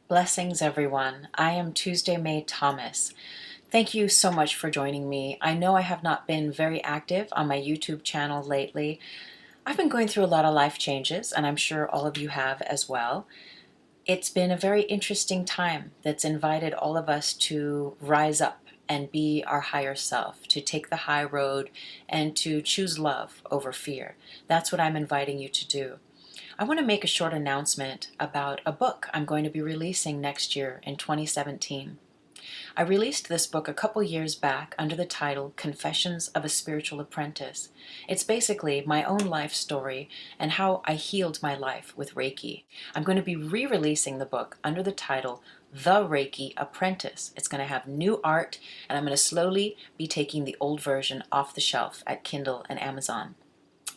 Blessings, everyone. I am Tuesday May Thomas. Thank you so much for joining me. I know I have not been very active on my YouTube channel lately. I've been going through a lot of life changes, and I'm sure all of you have as well. It's been a very interesting time that's invited all of us to rise up and be our higher self, to take the high road and to choose love over fear. That's what I'm inviting you to do. I want to make a short announcement about a book I'm going to be releasing next year in 2017. I released this book a couple years back under the title Confessions of a Spiritual Apprentice. It's basically my own life story and how I healed my life with Reiki. I'm going to be re-releasing the book under the title The Reiki Apprentice. It's going to have new art, and I'm going to slowly be taking the old version off the shelf at Kindle and Amazon.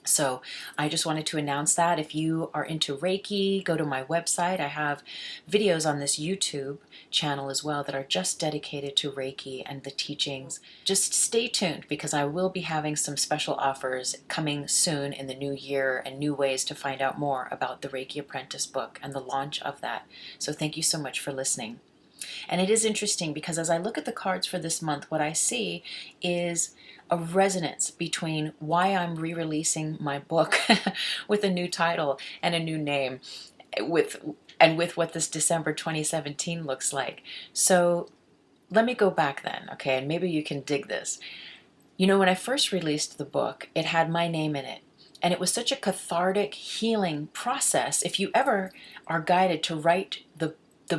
So I just wanted to announce that. If you are into Reiki, go to my website. I have videos on this YouTube channel as well that are just dedicated to Reiki and the teachings. Just stay tuned because I will be having some special offers coming soon in the new year and new ways to find out more about the Reiki Apprentice book and the launch of that. So thank you so much for listening. And it is interesting because as I look at the cards for this month, what I see is a resonance between why I'm re-releasing my book with a new title and a new name with what this December 2017 looks like. So let me go back then, okay, and maybe you can dig this. You know, when I first released the book, it had my name in it. And it was such a cathartic healing process. If you ever are guided to write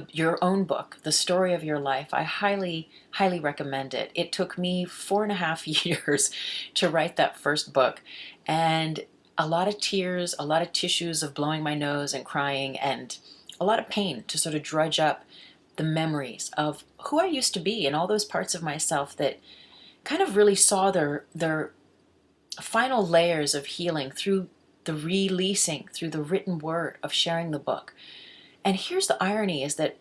your own book, the story of your life, I highly, highly recommend it. It took me 4.5 years to write that first book, and a lot of tears, a lot of tissues of blowing my nose and crying, and a lot of pain to sort of drudge up the memories of who I used to be and all those parts of myself that kind of really saw their final layers of healing through the releasing, through the written word of sharing the book. And here's the irony is that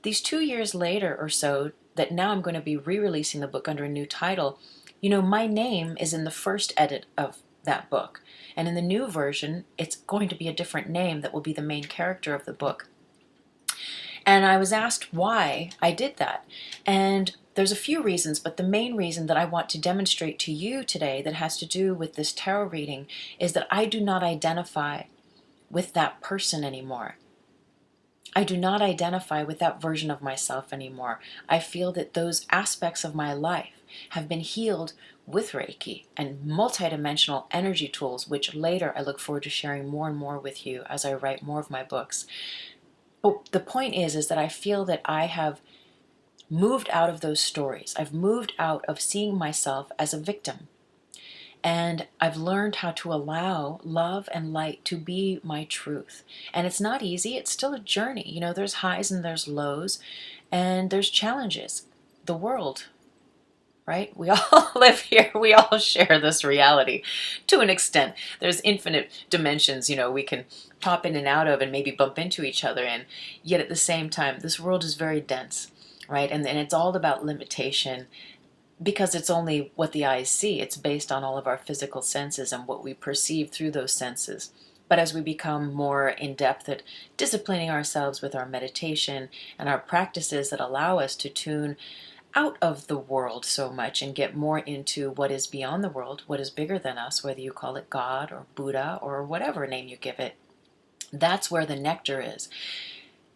these 2 years later or so, that now I'm going to be re-releasing the book under a new title, you know, my name is in the first edit of that book. And in the new version, it's going to be a different name that will be the main character of the book. And I was asked why I did that. And there's a few reasons, but the main reason that I want to demonstrate to you today that has to do with this tarot reading is that I do not identify with that person anymore. I do not identify with that version of myself anymore. I feel that those aspects of my life have been healed with Reiki and multidimensional energy tools, which later I look forward to sharing more and more with you as I write more of my books. But the point is that I feel that I have moved out of those stories. I've moved out of seeing myself as a victim. And I've learned how to allow love and light to be my truth. And it's not easy. It's still a journey. You know, there's highs and there's lows and there's challenges. The world, right? We all live here. We all share this reality to an extent. There's infinite dimensions, you know, we can pop in and out of and maybe bump into each other in. Yet at the same time, this world is very dense, right? And it's all about limitation. Because it's only what the eyes see. It's based on all of our physical senses and what we perceive through those senses. But as we become more in depth at disciplining ourselves with our meditation and our practices that allow us to tune out of the world so much and get more into what is beyond the world, what is bigger than us, whether you call it God or Buddha or whatever name you give it, that's where the nectar is.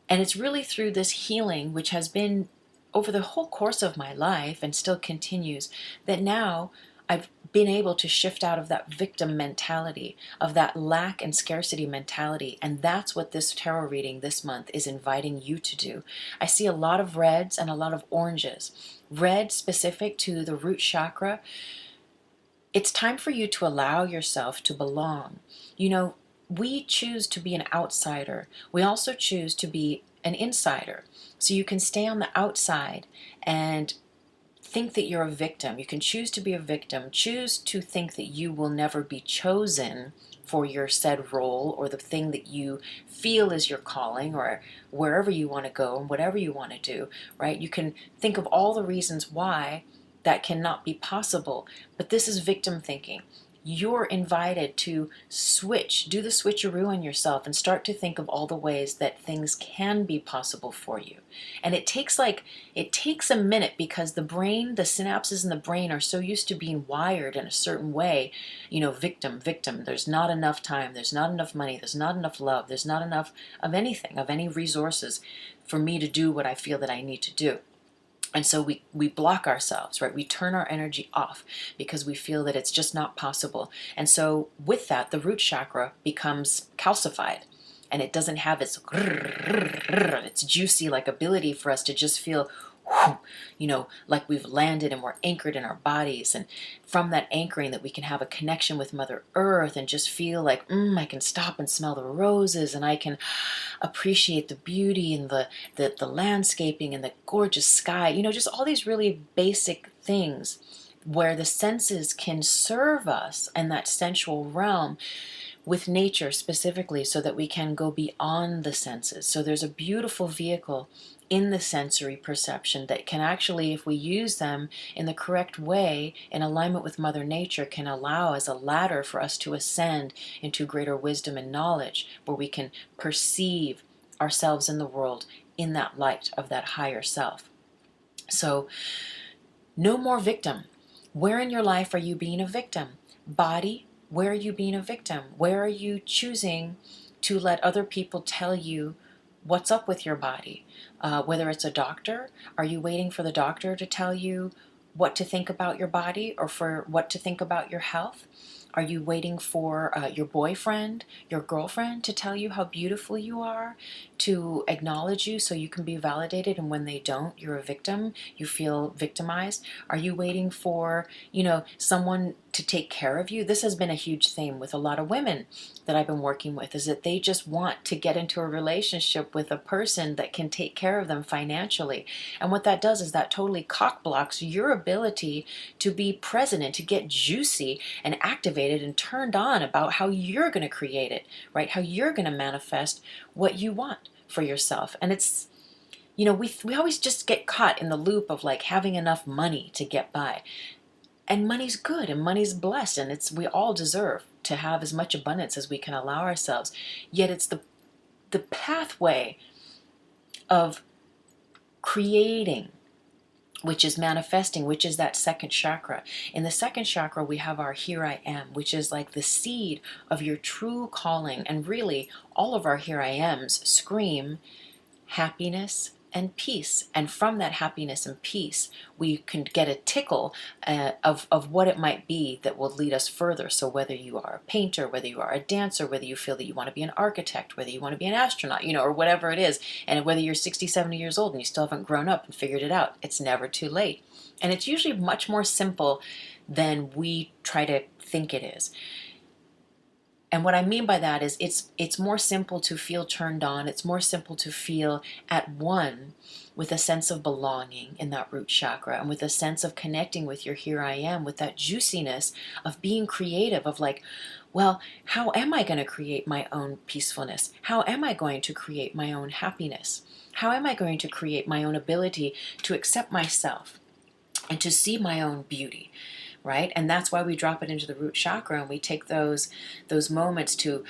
And it's really through this healing, which has been over the whole course of my life and still continues, that now I've been able to shift out of that victim mentality, of that lack and scarcity mentality. And that's what this tarot reading this month is inviting you to do. I see a lot of reds and a lot of oranges. Red specific to the root chakra. It's time for you to allow yourself to belong. You know, we choose to be an outsider. We also choose to be an insider. So you can stay on the outside and think that you're a victim. You can choose to be a victim, choose to think that you will never be chosen for your said role or the thing that you feel is your calling or wherever you want to go and whatever you want to do, right? You can think of all the reasons why that cannot be possible, but this is victim thinking. you're invited to do the switcheroo on yourself and start to think of all the ways that things can be possible for you. And it takes a minute, because the brain, the synapses in the brain are so used to being wired in a certain way. Victim, victim, there's not enough time, there's not enough money, there's not enough love, there's not enough of anything, of any resources for me to do what I feel that I need to do. And so we block ourselves, right? We turn our energy off because we feel that it's just not possible. And so with that, the root chakra becomes calcified, and it doesn't have its juicy like ability for us to just feel, like we've landed and we're anchored in our bodies. And from that anchoring, that we can have a connection with Mother Earth and just feel like, I can stop and smell the roses, and I can appreciate the beauty and the landscaping and the gorgeous sky, just all these really basic things where the senses can serve us in that sensual realm with nature specifically, so that we can go beyond the senses. So there's a beautiful vehicle in the sensory perception that can actually, if we use them in the correct way, in alignment with Mother Nature, can allow as a ladder for us to ascend into greater wisdom and knowledge, where we can perceive ourselves in the world in that light of that higher self. So, no more victim. Where in your life are you being a victim? Body, where are you being a victim? Where are you choosing to let other people tell you what's up with your body? Whether it's a doctor, are you waiting for the doctor to tell you what to think about your body, or for what to think about your health? Are you waiting for your boyfriend, your girlfriend to tell you how beautiful you are, to acknowledge you so you can be validated? And when they don't, you're a victim. You feel victimized. Are you waiting for, someone to take care of you? This has been a huge theme with a lot of women that I've been working with, is that they just want to get into a relationship with a person that can take care of them financially. And what that does is that totally cock blocks your ability to be present and to get juicy and activated and turned on about how you're going to create it, right? How you're going to manifest what you want for yourself. And it's, we always just get caught in the loop of like having enough money to get by. And money's good and money's blessed, and we all deserve to have as much abundance as we can allow ourselves. Yet it's the pathway of creating, which is manifesting, which is that second chakra. In the second chakra, we have our here I am, which is like the seed of your true calling. And really, all of our here I ams scream happiness and peace. And from that happiness and peace, we can get a tickle of what it might be that will lead us further. So whether you are a painter, whether you are a dancer, whether you feel that you want to be an architect, whether you want to be an astronaut, or whatever it is, and whether you're 60, 70 years old and you still haven't grown up and figured it out, it's never too late. And it's usually much more simple than we try to think it is. And what I mean by that is it's more simple to feel turned on. It's more simple to feel at one with a sense of belonging in that root chakra, and with a sense of connecting with your here I am, with that juiciness of being creative, of like, well, how am I going to create my own peacefulness? How am I going to create my own happiness? How am I going to create my own ability to accept myself and to see my own beauty? Right? And that's why we drop it into the root chakra, and we take those moments to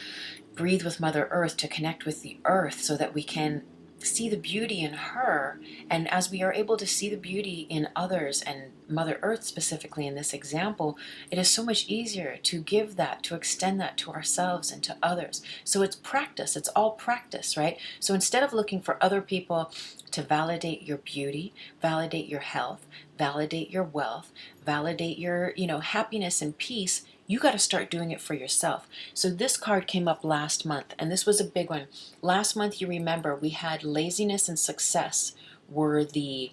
breathe with Mother Earth, to connect with the earth, so that we can see the beauty in her. And as we are able to see the beauty in others, and Mother Earth specifically in this example, it is so much easier to give that, to extend that to ourselves and to others. So it's practice. It's all practice, right? So instead of looking for other people to validate your beauty, validate your health, validate your wealth, validate your, happiness and peace, you got to start doing it for yourself. So this card came up last month, and this was a big one. Last month, you remember, we had laziness and success were the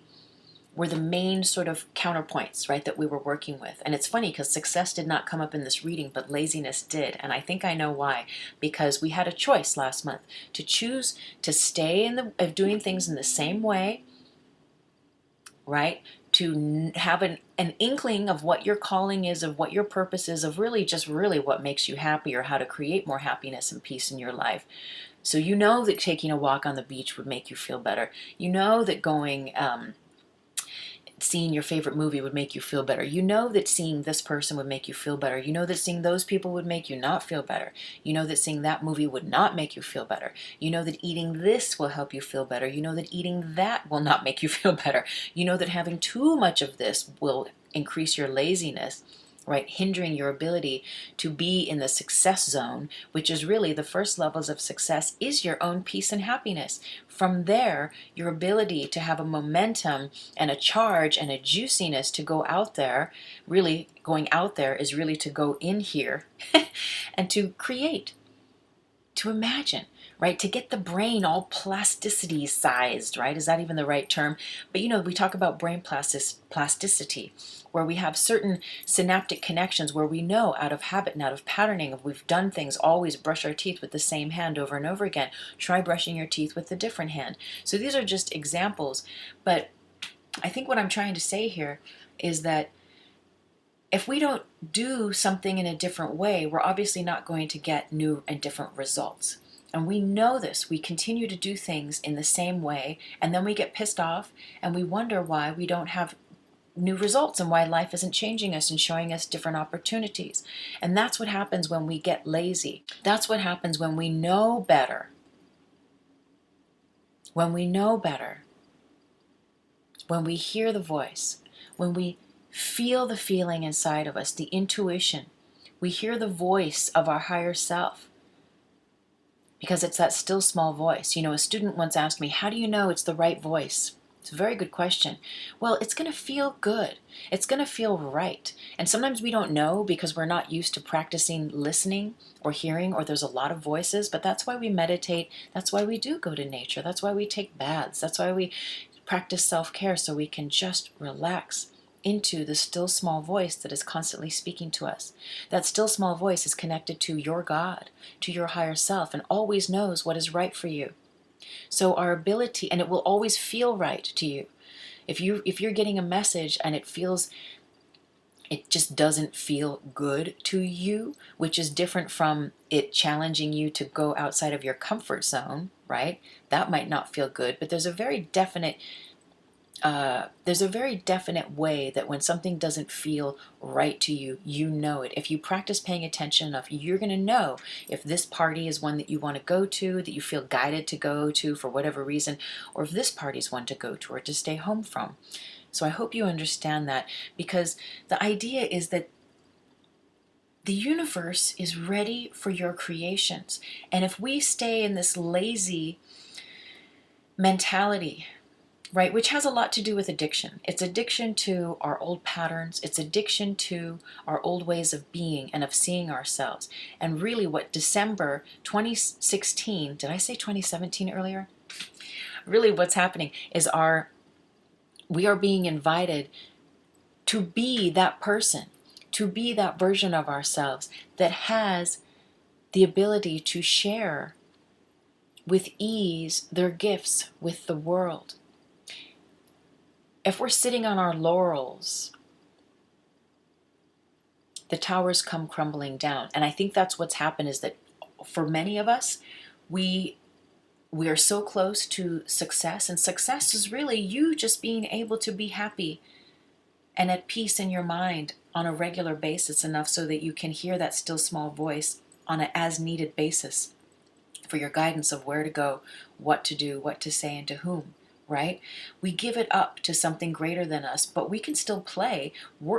main sort of counterpoints, right, that we were working with. And it's funny because success did not come up in this reading, but laziness did. And I think I know why. Because we had a choice last month to choose to stay of doing things in the same way, right? To have an inkling of what your calling is, of what your purpose is, of really what makes you happy, or how to create more happiness and peace in your life. So you know that taking a walk on the beach would make you feel better. You know that going seeing your favorite movie would make you feel better. You know that seeing this person would make you feel better. You know that seeing those people would make you not feel better. You know that seeing that movie would not make you feel better. You know that eating this will help you feel better. You know that eating that will not make you feel better. You know that having too much of this will increase your laziness, right? Hindering your ability to be in the success zone, which is really the first levels of success is your own peace and happiness. From there, your ability to have a momentum and a charge and a juiciness to go out there, really going out there is really to go in here and to create, to imagine, right? To get the brain all plasticity sized, right? Is that even the right term? But we talk about brain plasticity, where we have certain synaptic connections where we know out of habit and out of patterning, if we've done things, always brush our teeth with the same hand over and over again. Try brushing your teeth with a different hand. So these are just examples. But I think what I'm trying to say here is that if we don't do something in a different way, we're obviously not going to get new and different results. And we know this. We continue to do things in the same way, and then we get pissed off and we wonder why we don't have new results and why life isn't changing us and showing us different opportunities. And that's what happens when we get lazy. That's what happens when we know better. When we know better. When we hear the voice. When we feel the feeling inside of us, the intuition. We hear the voice of our higher self. Because it's that still small voice. A student once asked me, how do you know it's the right voice? It's a very good question. Well, it's going to feel good. It's going to feel right. And sometimes we don't know because we're not used to practicing listening or hearing, or there's a lot of voices, but that's why we meditate. That's why we do go to nature. That's why we take baths. That's why we practice self-care, so we can just relax into the still small voice that is constantly speaking to us. That still small voice is connected to your God, to your higher self, and always knows what is right for you. So our ability, and it will always feel right to you. If you're getting a message and it just doesn't feel good to you, which is different from it challenging you to go outside of your comfort zone, right? That might not feel good, but there's a very definite way that when something doesn't feel right to you, you know it. If you practice paying attention enough, you're going to know if this party is one that you want to go to, that you feel guided to go to for whatever reason, or if this party is one to go to or to stay home from. So I hope you understand that, because the idea is that the universe is ready for your creations. And if we stay in this lazy mentality, right, which has a lot to do with addiction. It's addiction to our old patterns. It's addiction to our old ways of being and of seeing ourselves. And really what December 2016, did I say 2017 earlier? Really what's happening is we are being invited to be that person, to be that version of ourselves that has the ability to share with ease their gifts with the world. If we're sitting on our laurels, the towers come crumbling down. And I think that's what's happened, is that for many of us, we are so close to success. And success is really you just being able to be happy and at peace in your mind on a regular basis, enough so that you can hear that still small voice on an as needed basis for your guidance of where to go, what to do, what to say, and to whom. Right? We give it up to something greater than us, but we can still play.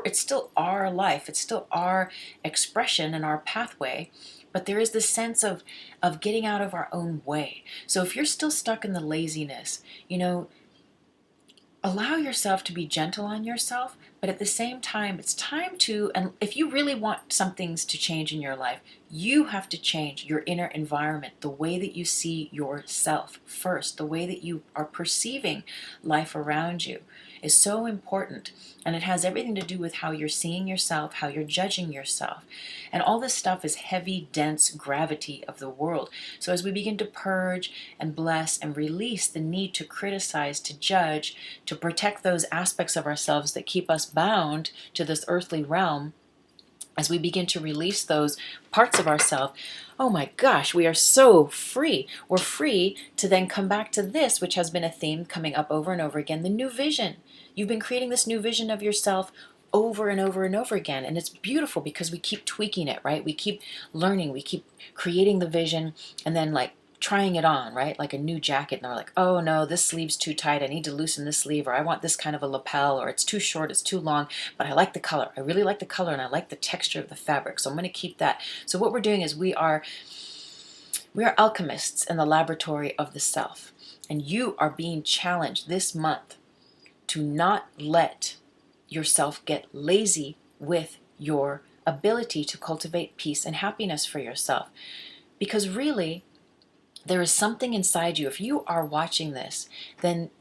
It's still our life. It's still our expression and our pathway. But there is this sense of getting out of our own way. So if you're still stuck in the laziness, allow yourself to be gentle on yourself, but at the same time, it's time to, and if you really want some things to change in your life, you have to change your inner environment, the way that you see yourself first, the way that you are perceiving life around you is so important. And it has everything to do with how you're seeing yourself, how you're judging yourself. And all this stuff is heavy, dense gravity of the world. So as we begin to purge and bless and release the need to criticize, to judge, to protect those aspects of ourselves that keep us bound to this earthly realm, As we begin to release those parts of ourselves, oh my gosh, we are so free. We're free to then come back to this, which has been a theme coming up over and over again, the new vision. You've been creating this new vision of yourself over and over and over again. And it's beautiful because we keep tweaking it, right? We keep learning, we keep creating the vision and then like trying it on, right? Like a new jacket. And we're like, oh no, this sleeve's too tight. I need to loosen this sleeve, or I want this kind of a lapel, or it's too short, it's too long, but I like the color. I really like the color and I like the texture of the fabric. So I'm going to keep that. So what we're doing is we are alchemists in the laboratory of the self. And you are being challenged this month to not let yourself get lazy with your ability to cultivate peace and happiness for yourself. Because really, there is something inside you. If you are watching this, then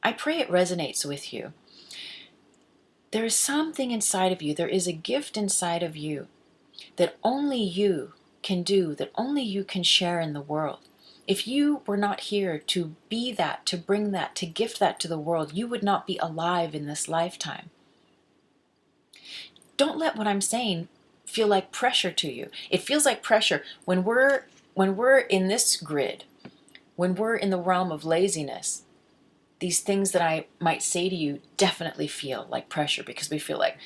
I pray it resonates with you. There is something inside of you. There is a gift inside of you that only you can do, that only you can share in the world. If you were not here to be that, to bring that, to gift that to the world, you would not be alive in this lifetime. Don't let what I'm saying feel like pressure to you. It feels like pressure when we're in this grid, when we're in the realm of laziness. These things that I might say to you definitely feel like pressure because we feel like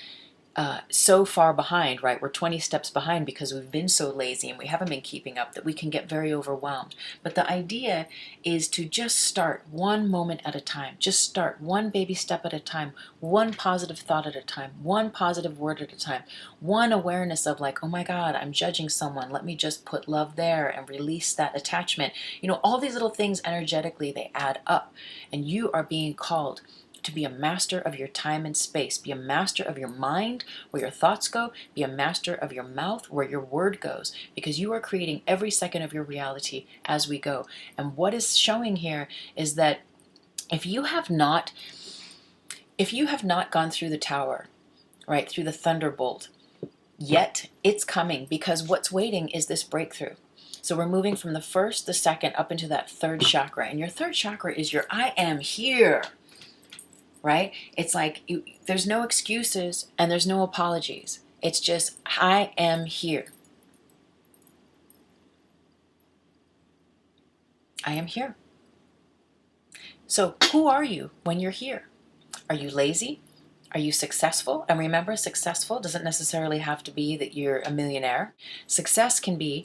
so far behind, right? We're 20 steps behind because we've been so lazy and we haven't been keeping up that we can get very overwhelmed. But the idea is to just start one moment at a time. Just start one baby step at a time, one positive thought at a time, one positive word at a time, one awareness of like, oh my God, I'm judging someone. Let me just put love there and release that attachment. You know, all these little things energetically, they add up, and you are being called to be a master of your time and space. Be a master of your mind, where your thoughts go. Be a master of your mouth, where your word goes, because you are creating every second of your reality as we go. And what is showing here is that if you have not gone through the tower, right, through the thunderbolt, yet it's coming, because what's waiting is this breakthrough. So we're moving from the first, the second, up into that third chakra. And your third chakra is your I am here. Right? It's like there's no excuses and there's no apologies. It's just, I am here. I am here. So who are you when you're here? Are you lazy? Are you successful? And remember, successful doesn't necessarily have to be that you're a millionaire. Success can be,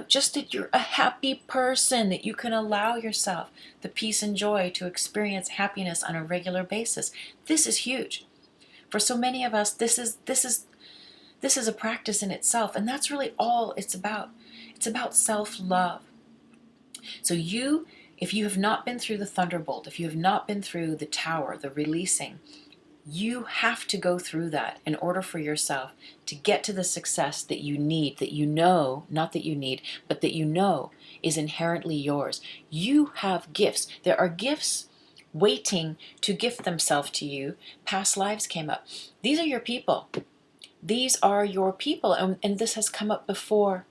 just that you're a happy person, that you can allow yourself the peace and joy to experience happiness on a regular basis. This is huge. For so many of us, this is a practice in itself, and that's really all it's about. It's about self-love. So if you have not been through the thunderbolt, if you have not been through the tower, the releasing, you have to go through that in order for yourself to get to the success that you need, that you know, not that you need, but that you know is inherently yours. You have gifts. There are gifts waiting to gift themselves to you. Past lives came up. These are your people. These are your people, and this has come up before.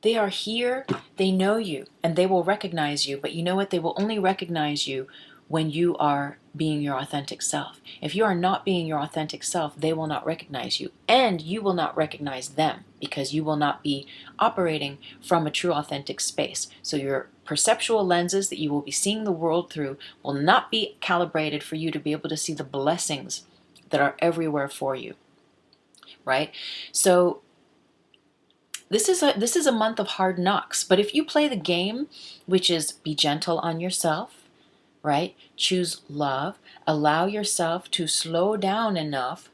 They are here, they know you, and they will recognize you, but you know what? They will only recognize you when you are being your authentic self. If you are not being your authentic self, they will not recognize you, and you will not recognize them because you will not be operating from a true authentic space. So your perceptual lenses that you will be seeing the world through will not be calibrated for you to be able to see the blessings that are everywhere for you, right? So this is a month of hard knocks, but if you play the game, which is be gentle on yourself, right? Choose love. Allow yourself to slow down enough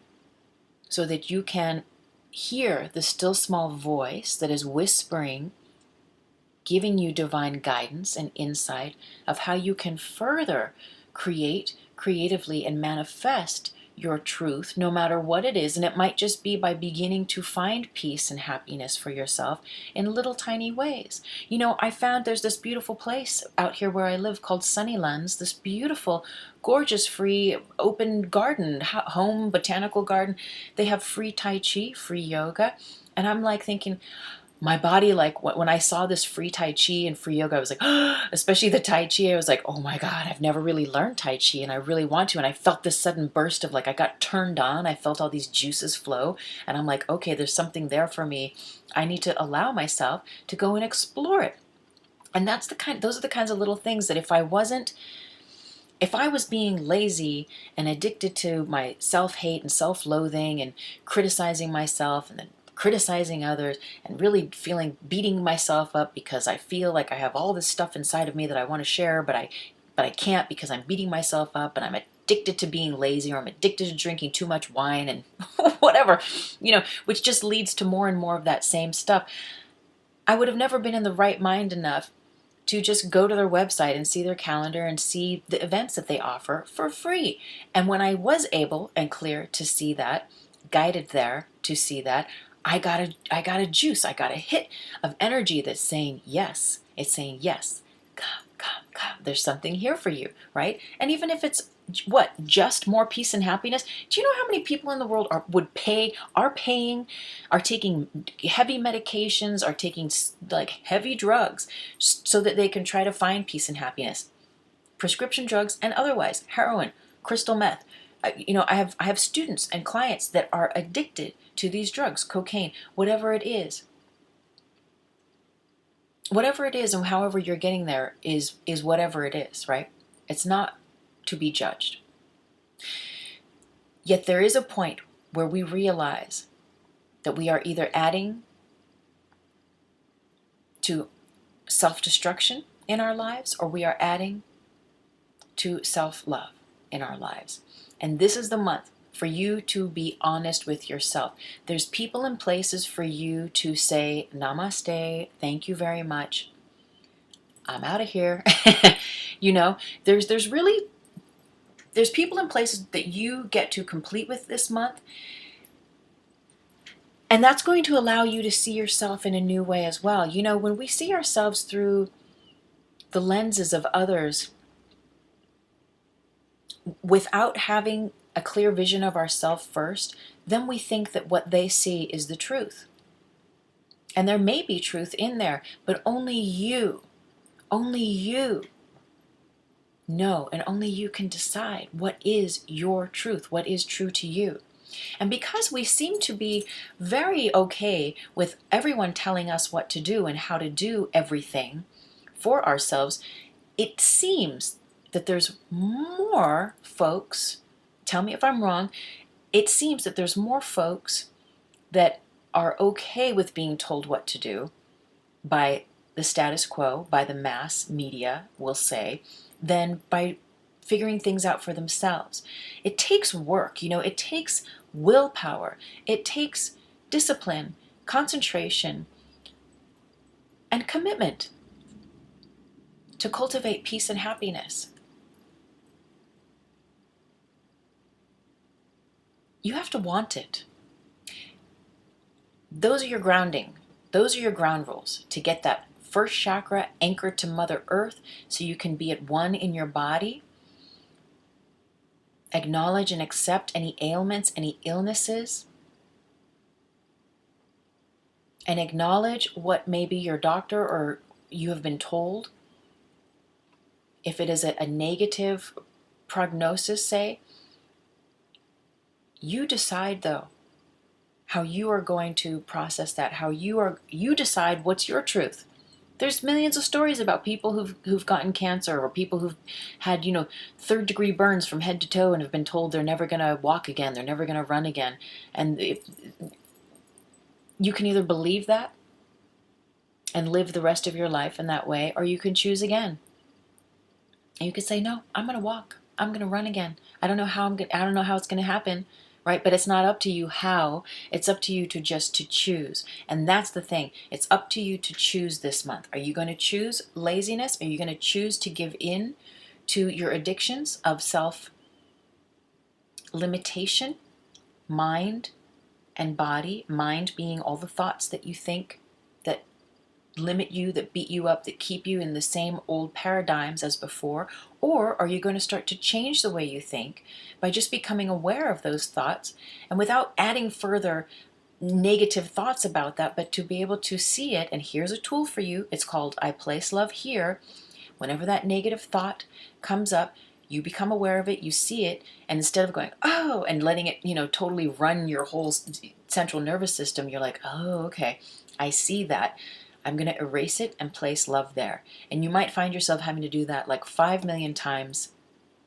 so that you can hear the still small voice that is whispering, giving you divine guidance and insight of how you can further create creatively and manifest your truth, no matter what it is. And it might just be by beginning to find peace and happiness for yourself in little tiny ways. I found there's this beautiful place out here where I live called Sunnylands, this beautiful, gorgeous, free, open garden, home botanical garden. They have free Tai Chi, free yoga. And I'm like thinking, my body, like when I saw this free Tai Chi and free yoga, I was like, especially the Tai Chi, I was like, oh my God, I've never really learned Tai Chi and I really want to. And I felt this sudden burst of like, I got turned on. I felt all these juices flow. And I'm like, okay, there's something there for me. I need to allow myself to go and explore it. And those are the kinds of little things that if I was being lazy and addicted to my self-hate and self-loathing and criticizing myself and then criticizing others and really beating myself up because I feel like I have all this stuff inside of me that I want to share, but I can't because I'm beating myself up and I'm addicted to being lazy, or I'm addicted to drinking too much wine and whatever, which just leads to more and more of that same stuff. I would have never been in the right mind enough to just go to their website and see their calendar and see the events that they offer for free. And when I was able and clear to see that, guided there to see that, I got a juice, I got a hit of energy that's saying yes. It's saying yes. Come. There's something here for you, right? And even if it's just more peace and happiness. Do you know how many people in the world are taking heavy medications, are taking like heavy drugs so that they can try to find peace and happiness? Prescription drugs and otherwise, heroin, crystal meth. I have students and clients that are addicted to these drugs, cocaine, whatever it is. Whatever it is and however you're getting there is whatever it is, right? It's not to be judged. Yet there is a point where we realize that we are either adding to self-destruction in our lives or we are adding to self-love in our lives. And this is the month for you to be honest with yourself. There's people and places for you to say, Namaste, thank you very much, I'm out of here. There's people and places that you get to complete with this month. And that's going to allow you to see yourself in a new way as well. When we see ourselves through the lenses of others without having a clear vision of ourselves first, then we think that what they see is the truth. And there may be truth in there, but only you know, and only you can decide what is your truth, what is true to you. And because we seem to be very okay with everyone telling us what to do and how to do everything for ourselves, it seems that there's more folks, tell me if I'm wrong, it seems that there's more folks that are okay with being told what to do by the status quo, by the mass media, we'll say, than by figuring things out for themselves. It takes work, it takes willpower, it takes discipline, concentration, and commitment to cultivate peace and happiness. You have to want it. Those are your grounding. Those are your ground rules to get that first chakra anchored to Mother Earth so you can be at one in your body. Acknowledge and accept any ailments, any illnesses. And acknowledge what maybe your doctor or you have been told. If it is a negative prognosis, say, you decide though how you are going to process that, how you decide what's your truth. There's millions of stories about people who've gotten cancer or people who've had, third-degree burns from head to toe and have been told they're never going to walk again, they're never going to run again. And you can either believe that and live the rest of your life in that way, or you can choose again. And you can say, no, I'm going to walk. I'm going to run again. I don't know how it's going to happen. Right? But it's not up to you how. It's up to you to choose. And that's the thing. It's up to you to choose this month. Are you going to choose laziness? Are you going to choose to give in to your addictions of self-limitation, mind and body? Mind being all the thoughts that you think that limit you, that beat you up, that keep you in the same old paradigms as before? Or are you going to start to change the way you think by just becoming aware of those thoughts and without adding further negative thoughts about that, but to be able to see it. And here's a tool for you. It's called I Place Love Here. Whenever that negative thought comes up, you become aware of it, you see it, and instead of going, oh, and letting it, totally run your whole central nervous system, you're like, oh, okay, I see that. I'm going to erase it and place love there. And you might find yourself having to do that like 5 million times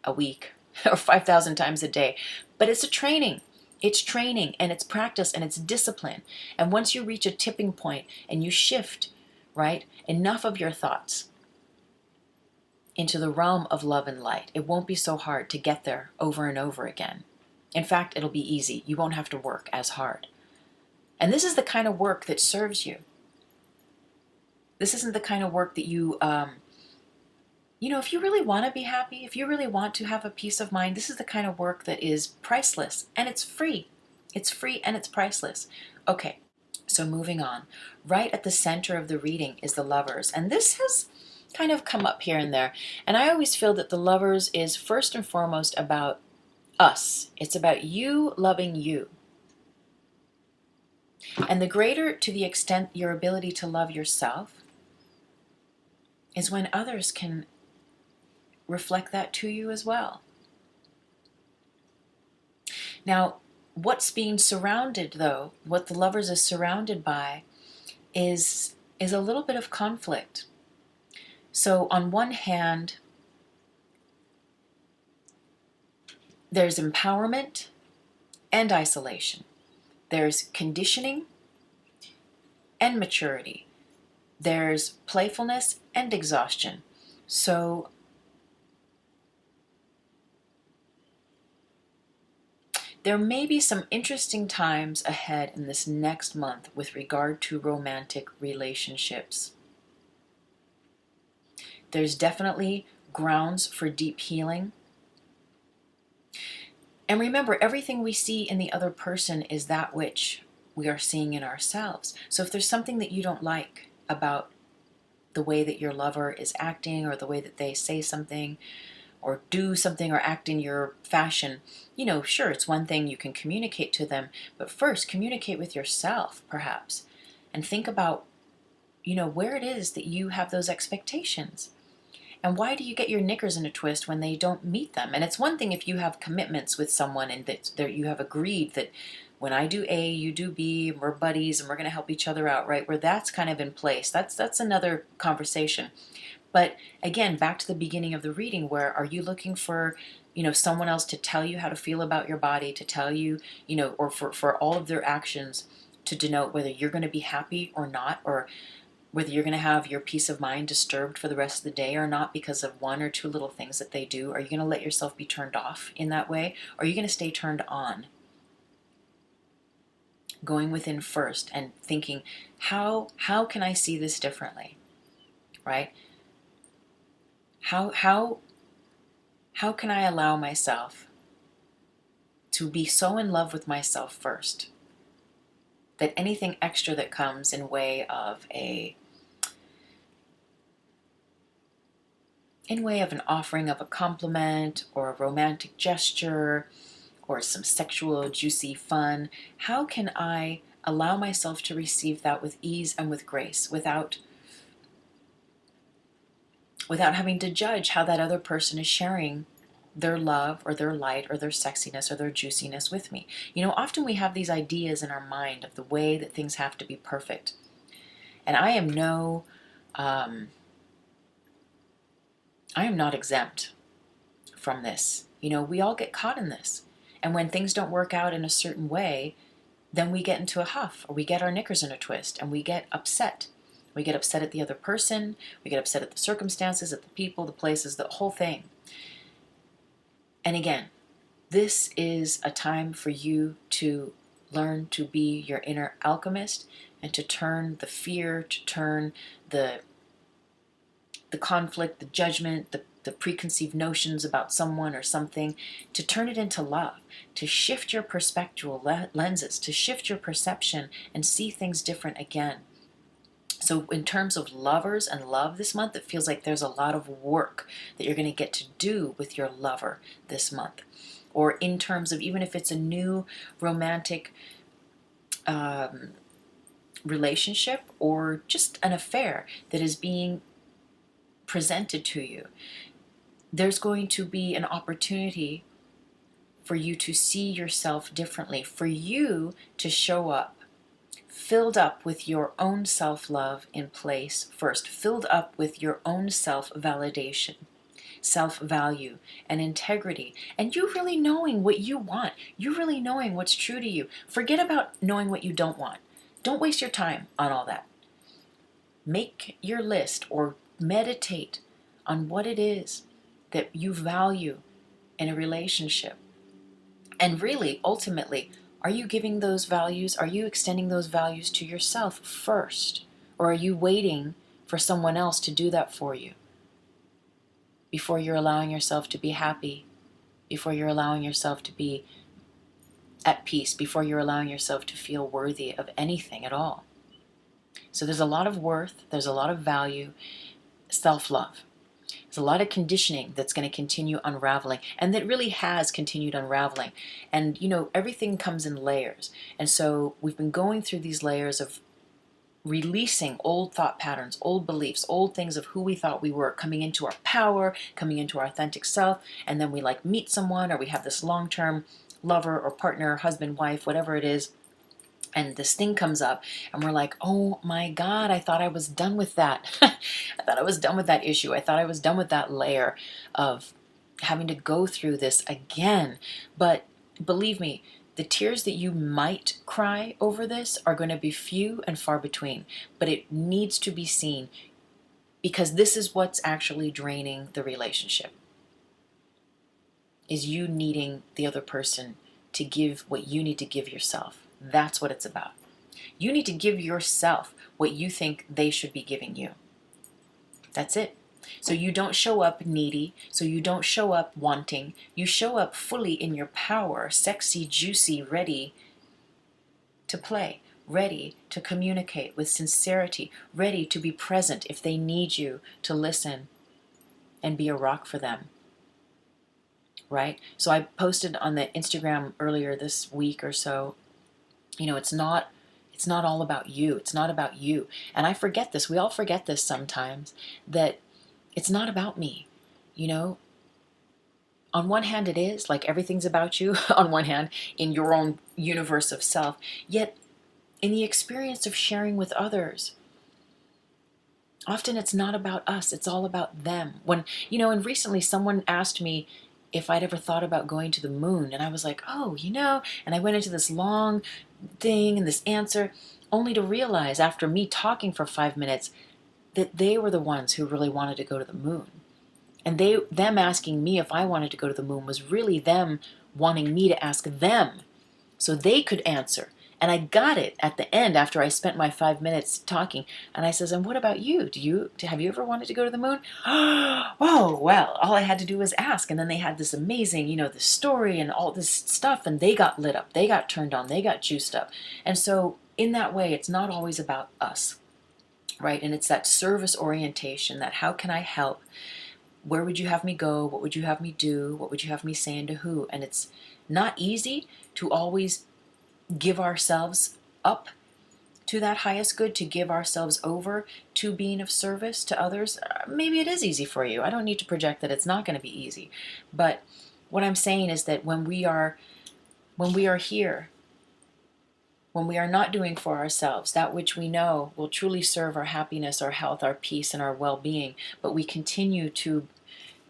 a week or 5,000 times a day. But it's a training. It's training and it's practice and it's discipline. And once you reach a tipping point and you shift, right, enough of your thoughts into the realm of love and light, it won't be so hard to get there over and over again. In fact, it'll be easy. You won't have to work as hard. And this is the kind of work that serves you. This isn't the kind of work that you, if you really want to be happy, if you really want to have a peace of mind, this is the kind of work that is priceless and it's free. It's free and it's priceless. Okay, so moving on. Right at the center of the reading is the Lovers. And this has kind of come up here and there. And I always feel that the Lovers is first and foremost about us. It's about you loving you. And the greater to the extent your ability to love yourself is when others can reflect that to you as well. Now, what's being surrounded, though, what the Lovers is surrounded by is a little bit of conflict. So on one hand, there's empowerment and isolation. There's conditioning and maturity. There's playfulness and exhaustion. So there may be some interesting times ahead in this next month with regard to romantic relationships. There's definitely grounds for deep healing. And remember, everything we see in the other person is that which we are seeing in ourselves. So if there's something that you don't like about the way that your lover is acting or the way that they say something or do something or act in your fashion, sure, it's one thing you can communicate to them, but first communicate with yourself, perhaps, and think about, where it is that you have those expectations. And why do you get your knickers in a twist when they don't meet them? And it's one thing if you have commitments with someone and that you have agreed that when I do A, you do B, and we're buddies and we're going to help each other out, right? Where that's kind of in place. That's another conversation. But again, back to the beginning of the reading, where are you looking for, someone else to tell you how to feel about your body, to tell you, or for all of their actions to denote whether you're going to be happy or not, or whether you're going to have your peace of mind disturbed for the rest of the day or not because of one or two little things that they do? Are you going to let yourself be turned off in that way? Or are you going to stay turned on? Going within first and thinking, how can I see this differently? Right? How can I allow myself to be so in love with myself first that anything extra that comes in way of an offering of a compliment or a romantic gesture or some sexual juicy fun, how can I allow myself to receive that with ease and with grace without having to judge how that other person is sharing their love or their light or their sexiness or their juiciness with me? Often we have these ideas in our mind of the way that things have to be perfect. And I am not exempt from this. We all get caught in this. And when things don't work out in a certain way, then we get into a huff or we get our knickers in a twist and we get upset. We get upset at the other person. We get upset at the circumstances, at the people, the places, the whole thing. And again, this is a time for you to learn to be your inner alchemist and to turn the fear, to turn the conflict, the judgment, the preconceived notions about someone or something, to turn it into love, to shift your perspectual lenses, to shift your perception and see things different again. So in terms of lovers and love this month, it feels like there's a lot of work that you're going to get to do with your lover this month. Or in terms of even if it's a new romantic relationship or just an affair that is being presented to you, there's going to be an opportunity for you to see yourself differently, for you to show up filled up with your own self-love in place first, filled up with your own self-validation, self-value, and integrity, and you really knowing what you want, you really knowing what's true to you. Forget about knowing what you don't want. Don't waste your time on all that. Make your list or meditate on what it is that you value in a relationship. And really, ultimately, are you giving those values? Are you extending those values to yourself first? Or are you waiting for someone else to do that for you before you're allowing yourself to be happy, before you're allowing yourself to be at peace, before you're allowing yourself to feel worthy of anything at all? So there's a lot of worth, there's a lot of value, self-love. There's a lot of conditioning that's going to continue unraveling, and that really has continued unraveling. And, you know, everything comes in layers. And so we've been going through these layers of releasing old thought patterns, old beliefs, old things of who we thought we were, coming into our power, coming into our authentic self. And then we like meet someone, or we have this long-term lover or partner, husband, wife, whatever it is. And this thing comes up and we're like, oh my God, I thought I was done with that. I thought I was done with that issue. I thought I was done with that layer of having to go through this again. But believe me, the tears that you might cry over this are going to be few and far between. But it needs to be seen, because this is what's actually draining the relationship, is you needing the other person to give what you need to give yourself. That's what it's about. You need to give yourself what you think they should be giving you. That's it. So you don't show up needy. So you don't show up wanting. You show up fully in your power, sexy, juicy, ready to play, ready to communicate with sincerity, ready to be present if they need you to listen and be a rock for them. Right? So I posted on the Instagram earlier this week or so, you know, it's not all about you. It's not about you. And I forget this. We all forget this sometimes, that it's not about me. You know, on one hand it is, like everything's about you on one hand in your own universe of self. Yet in the experience of sharing with others, often it's not about us. It's all about them. When, you know, and recently someone asked me if I'd ever thought about going to the moon. And I was like, oh, you know, and I went into this long thing and this answer, only to realize after me talking for 5 minutes that they were the ones who really wanted to go to the moon. And them asking me if I wanted to go to the moon was really them wanting me to ask them so they could answer. And I got it at the end after I spent my 5 minutes talking. And I says, and what about you? Have you ever wanted to go to the moon? Oh, well, all I had to do was ask. And then they had this amazing, you know, this story and all this stuff. And they got lit up. They got turned on. They got juiced up. And so in that way, it's not always about us, right? And it's that service orientation, that how can I help? Where would you have me go? What would you have me do? What would you have me say and to who? And it's not easy to always give ourselves up to that highest good, to give ourselves over to being of service to others. Maybe it is easy for you. I don't need to project that it's not going to be easy. But what I'm saying is that when we are here, when we are not doing for ourselves that which we know will truly serve our happiness, our health, our peace, and our well-being, but we continue to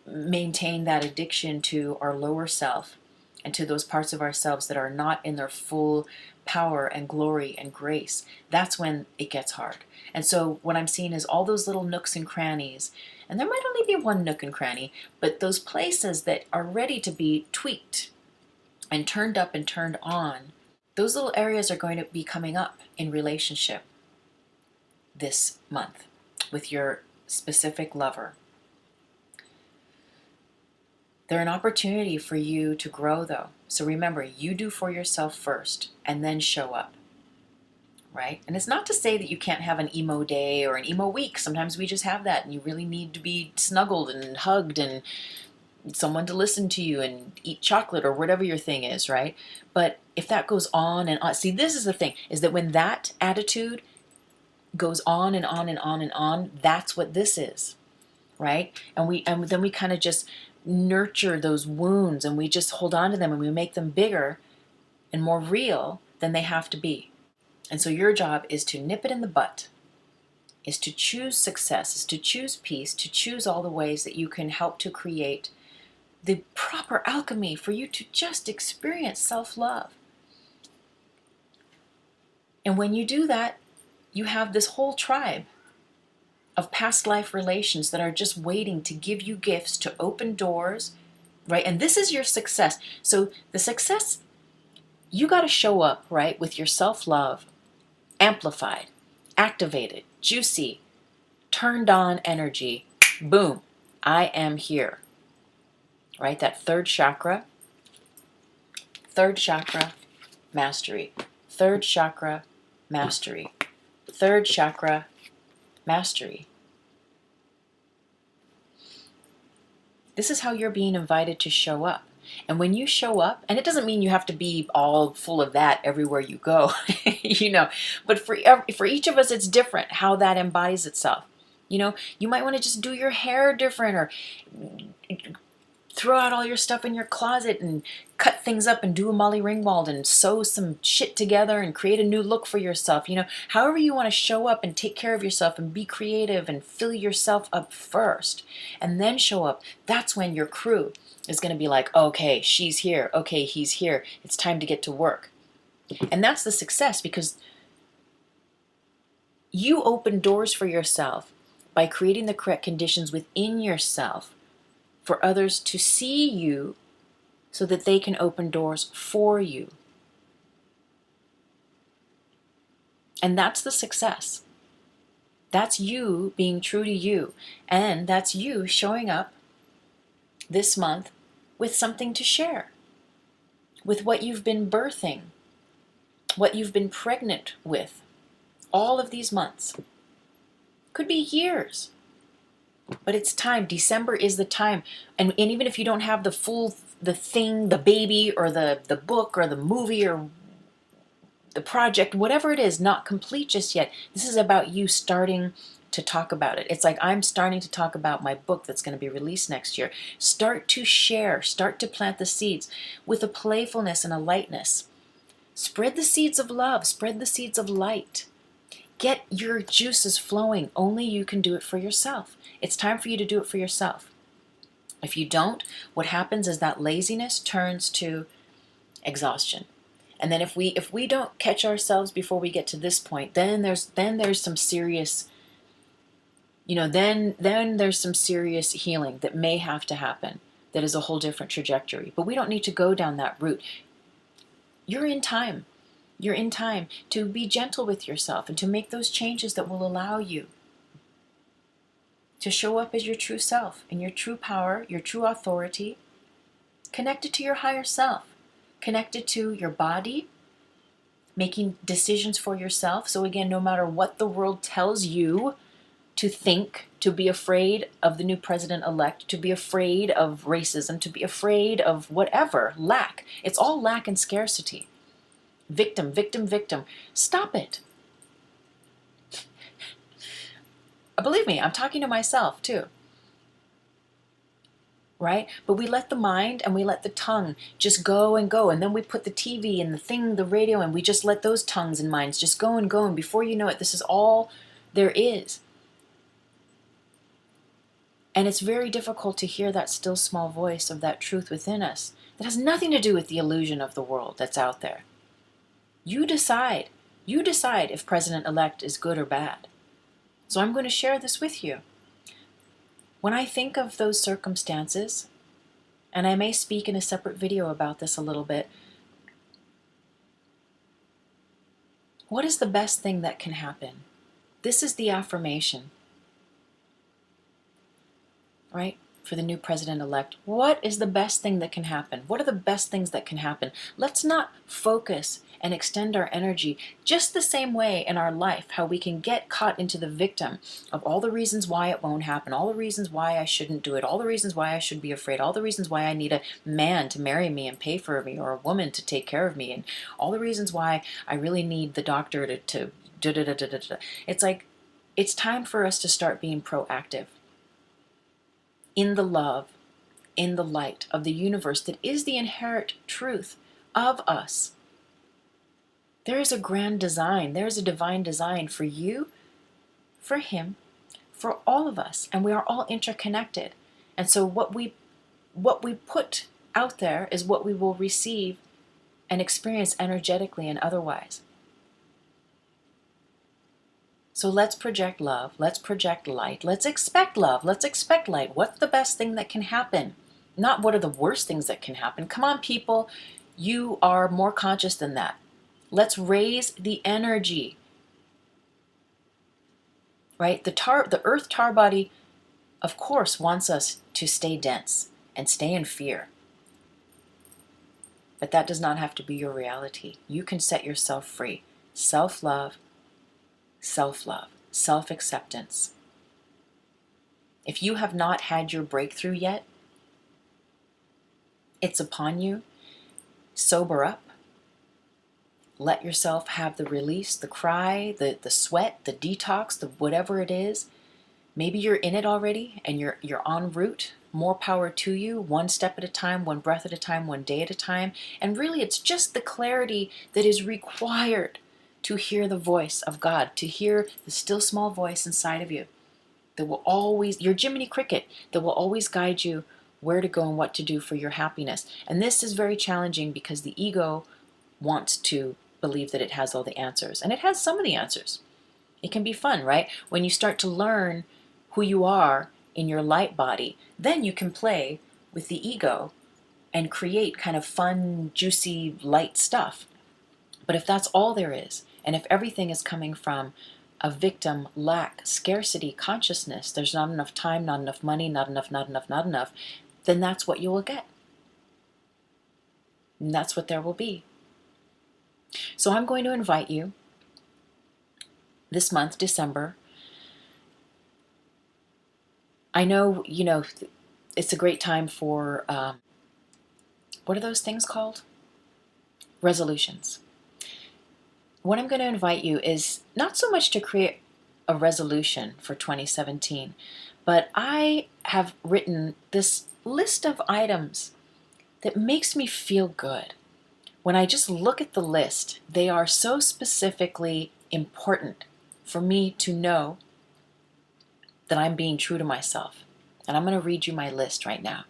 maintain that addiction to our lower self and to those parts of ourselves that are not in their full power and glory and grace, that's when it gets hard. And so what I'm seeing is all those little nooks and crannies, and there might only be one nook and cranny, but those places that are ready to be tweaked and turned up and turned on, those little areas are going to be coming up in relationship this month with your specific lover. They're an opportunity for you to grow, though. So remember, you do for yourself first and then show up, right? And it's not to say that you can't have an emo day or an emo week. Sometimes we just have that and you really need to be snuggled and hugged and someone to listen to you and eat chocolate or whatever your thing is, right? But if that goes on and on, see, this is the thing, is that when that attitude goes on and on and on and on, that's what this is, right? And then we kind of just nurture those wounds, and we just hold on to them, and we make them bigger and more real than they have to be. And so your job is to nip it in the butt, is to choose success, is to choose peace, to choose all the ways that you can help to create the proper alchemy for you to just experience self-love. And when you do that, you have this whole tribe of past life relations that are just waiting to give you gifts, to open doors, right? And this is your success. So the success, you got to show up, right, with your self-love amplified, activated, juicy, turned on energy. Boom, I am here, right? That third chakra, mastery. Third chakra, mastery. Third chakra, mastery. This is how you're being invited to show up. And when you show up, and it doesn't mean you have to be all full of that everywhere you go, but for each of us, it's different how that embodies itself. You might want to just do your hair different, or throw out all your stuff in your closet and cut things up and do a Molly Ringwald and sew some shit together and create a new look for yourself. However you want to show up and take care of yourself and be creative and fill yourself up first and then show up. That's when your crew is going to be like, okay, she's here. Okay, he's here. It's time to get to work. And that's the success, because you open doors for yourself by creating the correct conditions within yourself for others to see you so that they can open doors for you. And that's the success. That's you being true to you. And that's you showing up this month with something to share, with what you've been birthing, what you've been pregnant with all of these months. Could be years. But it's time. December is the time. And even if you don't have the thing, the baby or the book or the movie or the project, whatever it is, not complete just yet, this is about you starting to talk about it. It's like I'm starting to talk about my book that's going to be released next year. Start to share, start to plant the seeds with a playfulness and a lightness. Spread the seeds of love, spread the seeds of light. Get your juices flowing. Only you can do it for yourself. It's time for you to do it for yourself. If you don't, what happens is that laziness turns to exhaustion. And then if we don't catch ourselves before we get to this point, then there's some serious, then there's some serious healing that may have to happen. That is a whole different trajectory. But we don't need to go down that route. You're in time. You're in time to be gentle with yourself and to make those changes that will allow you to show up as your true self, in your true power, your true authority, connected to your higher self, connected to your body, making decisions for yourself. So again, no matter what the world tells you to think, to be afraid of the new president-elect, to be afraid of racism, to be afraid of whatever, lack. It's all lack and scarcity. Victim, victim, victim. Stop it. Believe me, I'm talking to myself too. Right? But we let the mind and we let the tongue just go and go. And then we put the TV and the thing, the radio, and we just let those tongues and minds just go and go. And before you know it, this is all there is. And it's very difficult to hear that still small voice of that truth within us that has nothing to do with the illusion of the world that's out there. You decide. You decide if president-elect is good or bad. So I'm going to share this with you. When I think of those circumstances, and I may speak in a separate video about this a little bit, what is the best thing that can happen? This is the affirmation, right? For the new president-elect. What is the best thing that can happen? What are the best things that can happen? Let's not focus and extend our energy just the same way in our life, how we can get caught into the victim of all the reasons why it won't happen, all the reasons why I shouldn't do it, all the reasons why I should be afraid, all the reasons why I need a man to marry me and pay for me, or a woman to take care of me, and all the reasons why I really need the doctor to da da da da da da. It's like, it's time for us to start being proactive in the love, in the light of the universe that is the inherent truth of us. There is a grand design. There is a divine design for you, for him, for all of us, and we are all interconnected. And so what we put out there is what we will receive and experience energetically and otherwise. So let's project love, let's project light, let's expect love, let's expect light. What's the best thing that can happen? Not what are the worst things that can happen. Come on, people, you are more conscious than that. Let's raise the energy, right? The earth tar body, of course, wants us to stay dense and stay in fear. But that does not have to be your reality. You can set yourself free. Self-love, self-love, self-acceptance. If you have not had your breakthrough yet, it's upon you. Sober up. Let yourself have the release, the cry, the sweat, the detox, the whatever it is. Maybe you're in it already and you're en route. More power to you, one step at a time, one breath at a time, one day at a time. And really, it's just the clarity that is required to hear the voice of God, to hear the still small voice inside of you that will always, your Jiminy Cricket, that will always guide you where to go and what to do for your happiness. And this is very challenging because the ego wants to believe that it has all the answers. And it has some of the answers. It can be fun, right? When you start to learn who you are in your light body, then you can play with the ego and create kind of fun, juicy, light stuff. But if that's all there is, and if everything is coming from a victim, lack, scarcity, consciousness, there's not enough time, not enough money, not enough, then that's what you will get. And that's what there will be. So I'm going to invite you this month, December. I know, it's a great time for, what are those things called? Resolutions. What I'm going to invite you is not so much to create a resolution for 2017, but I have written this list of items that makes me feel good. When I just look at the list, they are so specifically important for me to know that I'm being true to myself. And I'm going to read you my list right now.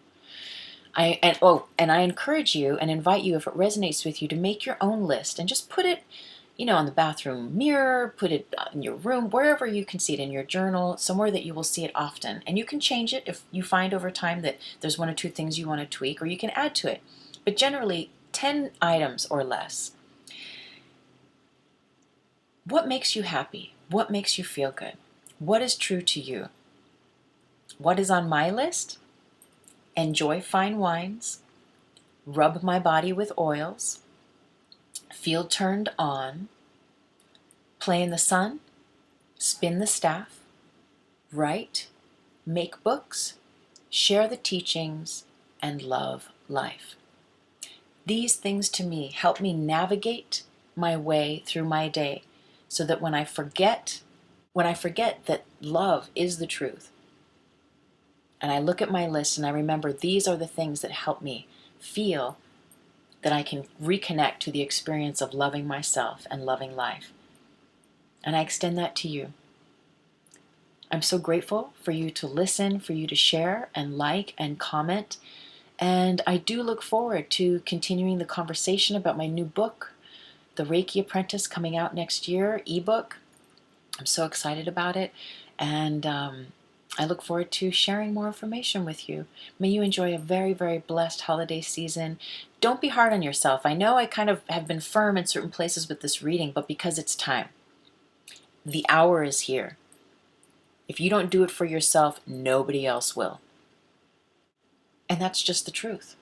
And I encourage you and invite you, if it resonates with you, to make your own list and just put it, on the bathroom mirror, put it in your room, wherever you can see it, in your journal, somewhere that you will see it often. And you can change it if you find over time that there's one or two things you want to tweak, or you can add to it. But generally, 10 items or less. What makes you happy? What makes you feel good? What is true to you? What is on my list? Enjoy fine wines, rub my body with oils, feel turned on, play in the sun, spin the staff, write, make books, share the teachings, and love life. These things to me help me navigate my way through my day so that when I forget that love is the truth, and I look at my list and I remember these are the things that help me feel that I can reconnect to the experience of loving myself and loving life. And I extend that to you. I'm so grateful for you to listen, for you to share and like and comment. And I do look forward to continuing the conversation about my new book, The Reiki Apprentice, coming out next year, ebook. I'm so excited about it. And I look forward to sharing more information with you. May you enjoy a very, very blessed holiday season. Don't be hard on yourself. I know I kind of have been firm in certain places with this reading, but because it's time. The hour is here. If you don't do it for yourself, nobody else will. And that's just the truth.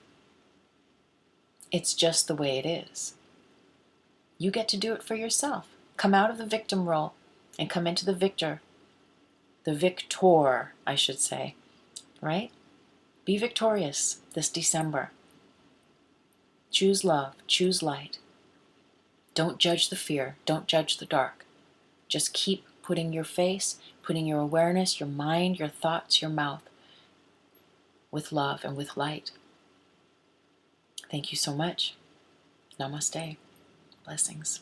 It's just the way it is. You get to do it for yourself. Come out of the victim role and come into the victor. The victor, I should say, right? Be victorious this December. Choose love, choose light. Don't judge the fear, don't judge the dark. Just keep putting your face, putting your awareness, your mind, your thoughts, your mouth with love and with light. Thank you so much. Namaste. Blessings.